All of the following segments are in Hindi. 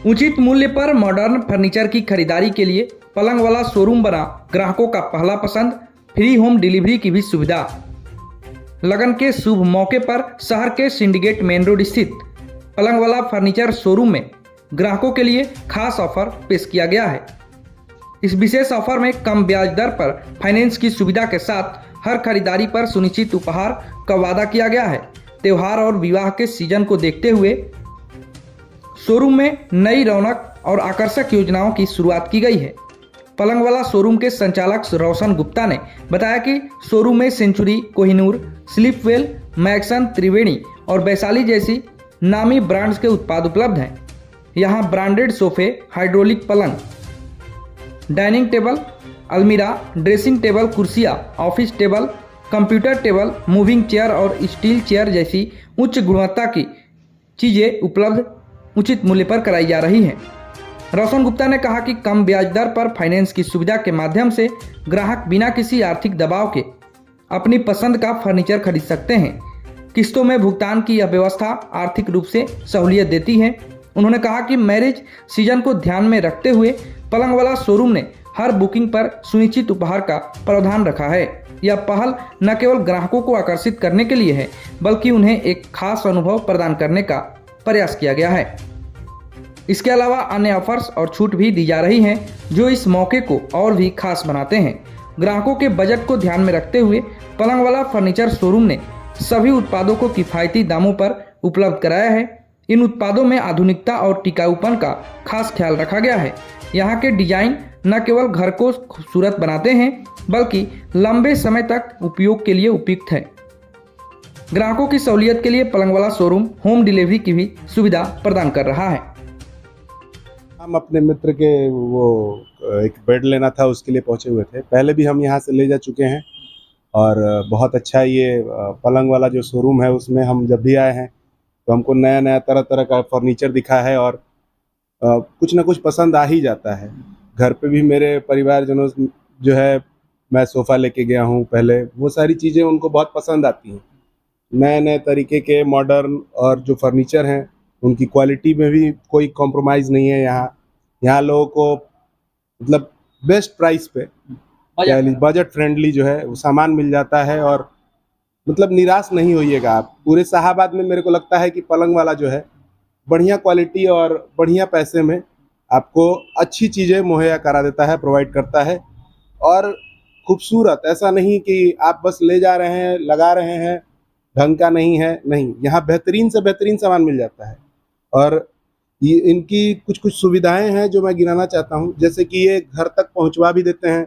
उचित मूल्य पर मॉडर्न फर्नीचर की खरीदारी के लिए पलंग वाला शोरूम बना ग्राहकों का पहला पसंद। फ्री होम डिलीवरी की भी सुविधा। लगन के शुभ मौके पर शहर के सिंडिकेट मेन रोड स्थित पलंग वाला फर्नीचर शोरूम में ग्राहकों के लिए खास ऑफर पेश किया गया है। इस विशेष ऑफर में कम ब्याज दर पर फाइनेंस की सुविधा के साथ हर खरीदारी पर सुनिश्चित उपहार का वादा किया गया है। त्योहार और विवाह के सीजन को देखते हुए शोरूम में नई रौनक और आकर्षक योजनाओं की शुरुआत की गई है। पलंग वाला शोरूम के संचालक रोशन गुप्ता ने बताया कि शोरूम में सेंचुरी, कोहिनूर, स्लीपवेल, मैक्सन, त्रिवेणी और वैशाली जैसी नामी ब्रांड्स के उत्पाद उपलब्ध हैं। यहाँ ब्रांडेड सोफे, हाइड्रोलिक पलंग, डाइनिंग टेबल, अलमीरा, ड्रेसिंग टेबल, कुर्सियाँ, office table, computer table, moving chair और स्टील चेयर जैसी उच्च गुणवत्ता की चीज़ें उपलब्ध उचित मूल्य पर कराई जा रही हैं। रोशन गुप्ता ने कहा कि कम ब्याज दर पर फाइनेंस की सुविधा के माध्यम से ग्राहक बिना किसी आर्थिक दबाव के अपनी पसंद का फर्नीचर खरीद सकते हैं। किस्तों में भुगतान की यह व्यवस्था आर्थिक रूप से सहूलियत देती है। उन्होंने कहा कि मैरिज सीजन को ध्यान में रखते हुए पलंग वाला शोरूम ने हर बुकिंग पर सुनिश्चित उपहार का प्रावधान रखा है। यह पहल न केवल ग्राहकों को आकर्षित करने के लिए है, बल्कि उन्हें एक खास अनुभव प्रदान करने का प्रयास किया गया है। इसके अलावा अन्य ऑफर्स और छूट भी दी जा रही हैं, जो इस मौके को और भी खास बनाते हैं। ग्राहकों के बजट को ध्यान में रखते हुए पलंग वाला फर्नीचर शोरूम ने सभी उत्पादों को किफ़ायती दामों पर उपलब्ध कराया है। इन उत्पादों में आधुनिकता और टिकाऊपन का खास ख्याल रखा गया है। यहाँ के डिजाइन न केवल घर को खूबसूरत बनाते हैं, बल्कि लंबे समय तक उपयोग के लिए उपयुक्त है। ग्राहकों की सहूलियत के लिए पलंग वाला शोरूम होम डिलीवरी की भी सुविधा प्रदान कर रहा है। हम अपने मित्र के वो एक बेड लेना था, उसके लिए पहुंचे हुए थे। पहले भी हम यहाँ से ले जा चुके हैं और बहुत अच्छा ये पलंग वाला जो शोरूम है उसमें हम जब भी आए हैं तो हमको नया नया तरह तरह का फर्नीचर दिखा है और कुछ ना कुछ पसंद आ ही जाता है। घर पे भी मेरे परिवारजनों जो है, मैं सोफ़ा लेके गया हूँ पहले, वो सारी चीज़ें उनको बहुत पसंद आती हैं। नए नए तरीके के मॉडर्न और जो फर्नीचर हैं उनकी क्वालिटी में भी कोई कॉम्प्रोमाइज़ नहीं है। यहाँ लोगों को मतलब बेस्ट प्राइस पे बजट फ्रेंडली जो है वो सामान मिल जाता है और मतलब निराश नहीं होइएगा आप। पूरे शाहाबाद में मेरे को लगता है कि पलंग वाला जो है बढ़िया क्वालिटी और बढ़िया पैसे में आपको अच्छी चीज़ें मुहैया करा देता है, प्रोवाइड करता है। और खूबसूरत, ऐसा नहीं कि आप बस ले जा रहे हैं, लगा रहे हैं, ढंग का नहीं है, नहीं, यहाँ बेहतरीन से बेहतरीन सामान मिल जाता है। और ये इनकी कुछ कुछ सुविधाएं हैं जो मैं गिनाना चाहता हूँ, जैसे कि ये घर तक पहुँचवा भी देते हैं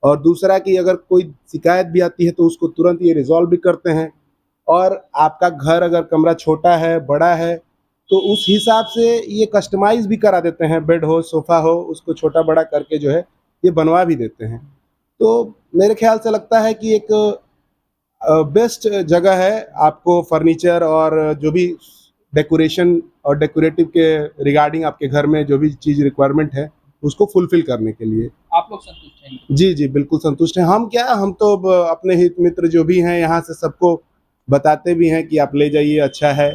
और दूसरा कि अगर कोई शिकायत भी आती है तो उसको तुरंत ये रिजॉल्व भी करते हैं। और आपका घर अगर कमरा छोटा है, बड़ा है, तो उस हिसाब से ये कस्टमाइज़ भी करा देते हैं। बेड हो, सोफ़ा हो, उसको छोटा बड़ा करके जो है ये बनवा भी देते हैं। तो मेरे ख्याल से लगता है कि एक बेस्ट जगह है आपको फर्नीचर और जो भी डेकोरेशन और डेकोरेटिव के रिगार्डिंग आपके घर में जो भी चीज़ रिक्वायरमेंट है उसको फुलफ़िल करने के लिए। आप लोग संतुष्ट हैं? जी, जी, बिल्कुल संतुष्ट हैं। हम तो अपने हित मित्र जो भी हैं यहाँ से सबको बताते भी हैं कि आप ले जाइए, अच्छा है।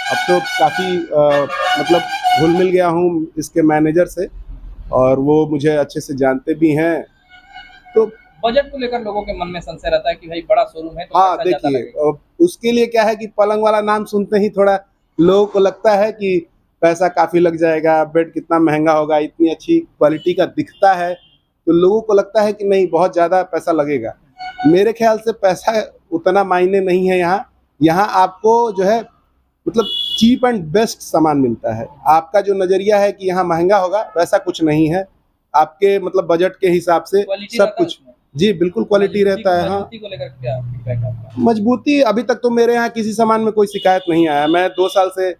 अब तो काफ़ी मतलब घुल मिल गया हूँ इसके मैनेजर से और वो मुझे अच्छे से जानते भी हैं। तो बजट को लेकर लोगों के मन में संशय रहता है कि भाई बड़ा शोरूम है तो हाँ, पैसा ज़्यादा देखिए लगेगा। उसके लिए क्या है कि पलंग वाला नाम सुनते ही थोड़ा लोगों को लगता है कि पैसा काफ़ी लग जाएगा, बेड कितना महंगा होगा, इतनी अच्छी क्वालिटी का दिखता है तो लोगों को लगता है कि नहीं बहुत ज़्यादा पैसा लगेगा। मेरे ख्याल से पैसा उतना मायने नहीं है। यहाँ आपको जो है मतलब चीप एंड बेस्ट सामान मिलता है। आपका जो नज़रिया है कि यहाँ महंगा होगा, वैसा कुछ नहीं है। आपके मतलब बजट के हिसाब से सब कुछ, जी बिल्कुल क्वालिटी रहता है। हाँ, मजबूती को लेकर क्या फीडबैक है आपका? मजबूती अभी तक तो मेरे यहाँ किसी सामान में कोई शिकायत नहीं आया। मैं 2 साल से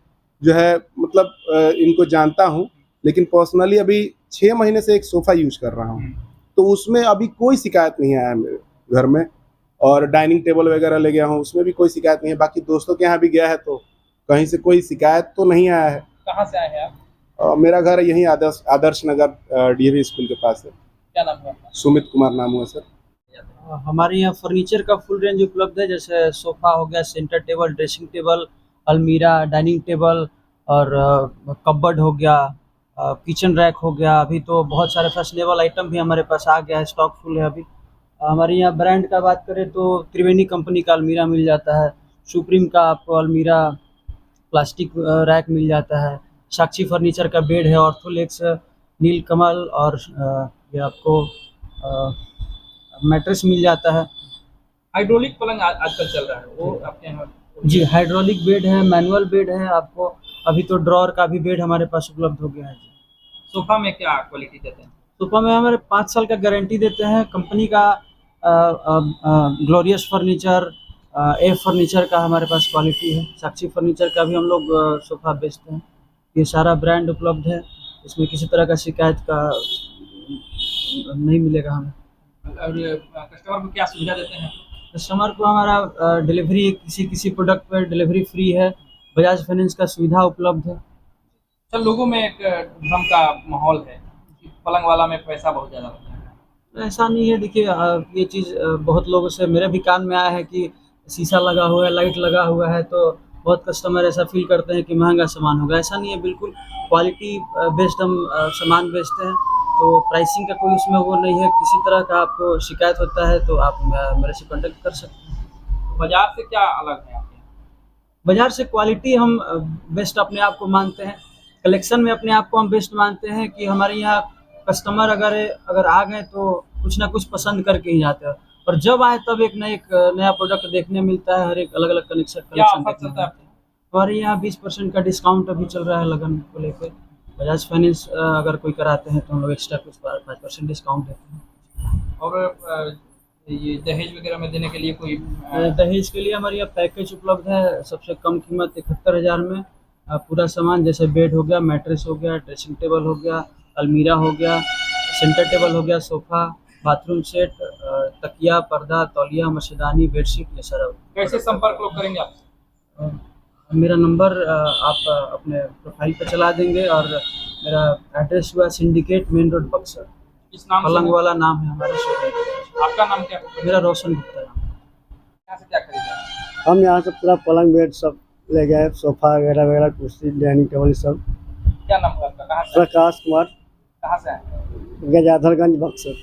जो है मतलब इनको जानता हूँ, लेकिन पर्सनली अभी 6 महीने से एक सोफ़ा यूज़ कर रहा हूँ, तो उसमें अभी कोई शिकायत नहीं आया मेरे घर में। और डाइनिंग टेबल वगैरह ले गया हूँ, उसमें भी कोई शिकायत नहीं है। बाकी दोस्तों के यहाँ भी गया है तो कहीं से कोई शिकायत तो नहीं आया है। कहाँ से आए हैं आप? मेरा घर यहीं आदर्श नगर डीएवी स्कूल के पास है। क्या नाम है आपका? सुमित कुमार नाम हुआ सर। हमारे यहाँ फर्नीचर का फुल रेंज उपलब्ध है, जैसे सोफ़ा हो गया, सेंटर टेबल, ड्रेसिंग टेबल, अलमीरा, डाइनिंग टेबल और कपबोर्ड हो गया, किचन रैक हो गया, अभी तो बहुत सारे फैशनेबल आइटम भी हमारे पास आ गया है, स्टॉक फुल है अभी। हमारे यहाँ ब्रांड का बात करें तो त्रिवेणी कंपनी का अलमीरा मिल जाता है, सुप्रीम का आपको अलमीरा प्लास्टिक रैक मिल जाता है, साक्षी फर्नीचर का बेड है, ऑर्थोलेक्स, नीलकमल और ये आपको मैट्रेस मिल जाता है। हाइड्रोलिक पलंग आजकल चल रहा है, वो आपके यहाँ? जी, हाइड्रोलिक बेड है, मैनुअल बेड है, आपको अभी तो ड्रॉअर का भी बेड हमारे पास उपलब्ध हो गया है जी। सोफा में क्या क्वालिटी देते हैं? सोफा में हमारे 5 साल का गारंटी देते हैं, कंपनी का ग्लोरियस फर्नीचर, ए फर्नीचर का हमारे पास क्वालिटी है, साक्षी फर्नीचर का भी हम लोग सोफा बेचते हैं। ये सारा ब्रांड उपलब्ध है, इसमें किसी तरह का शिकायत का नहीं मिलेगा हमें। और कस्टमर को क्या सुविधा देते हैं? कस्टमर को हमारा डिलीवरी किसी प्रोडक्ट पर डिलीवरी फ्री है, बजाज फाइनेंस का सुविधा उपलब्ध है। सर, लोगों में एक भ्रम का माहौल है कि पलंग वाला में पैसा बहुत ज़्यादा होता है। ऐसा नहीं है, देखिए ये चीज़ बहुत लोगों से मेरे भी कान में आया है कि शीशा लगा हुआ है, लाइट लगा हुआ है, तो बहुत कस्टमर ऐसा फील करते हैं कि महंगा सामान होगा। ऐसा नहीं है, बिल्कुल क्वालिटी बेस्ड हम सामान बेचते हैं, तो प्राइसिंग का कोई उसमें वो नहीं है। किसी तरह का आपको शिकायत होता है तो आप मेरे से कॉन्टेक्ट कर सकते हैं। बाजार से क्या अलग है आपके यहाँ? बाजार से क्वालिटी हम बेस्ट अपने आप को मानते हैं, कलेक्शन में अपने आप को हम बेस्ट मानते हैं कि हमारे यहाँ कस्टमर अगर आ गए तो कुछ ना कुछ पसंद करके ही जाते हैं, और जब आए तब एक नया प्रोडक्ट देखने मिलता है, हर एक अलग अलग क्या कलेक्शन ऑफर देखने चलता है मिलता है। हमारे यहाँ 20% का डिस्काउंट अभी चल रहा है लगन को लेकर। बजाज फाइनेंस अगर कोई कराते हैं तो हम लोग एक्स्ट्रा कुछ 5% डिस्काउंट देते हैं। और ये दहेज वगैरह में देने के लिए कोई दहेज के लिए हमारे यहाँ पैकेज उपलब्ध है, सबसे कम कीमत 71,000 में पूरा सामान, जैसे बेड हो गया, मैट्रेस हो गया, ड्रेसिंग टेबल हो गया, अलमीरा हो गया, सेंटर टेबल हो गया, सोफ़ा, बाथरूम सेट, तकिया, पर्दा, तौलिया, मच्छरदानी, बेडशीट, ये सारा। कैसे संपर्क लोग करेंगे आपसे? मेरा नंबर आप अपने प्रोफाइल पर चला देंगे, और मेरा एड्रेस हुआ सिंडिकेट मेन रोड बक्सर, इस नाम पलंग से? वाला नाम है हमारा शोरूम। आपका नाम क्या है? मेरा रोशन गुप्ता नाम है। यहाँ से क्या खरीदा? हम यहाँ से पूरा पलंग बेड सब ले गए, सोफा वगैरह वगैरह, कुर्सी, डाइनिंग टेबल सब। क्या नाम है आपका? कहाँ से? प्रकाश कुमार, कहाँ से आए? गजाधरगंज बक्सर।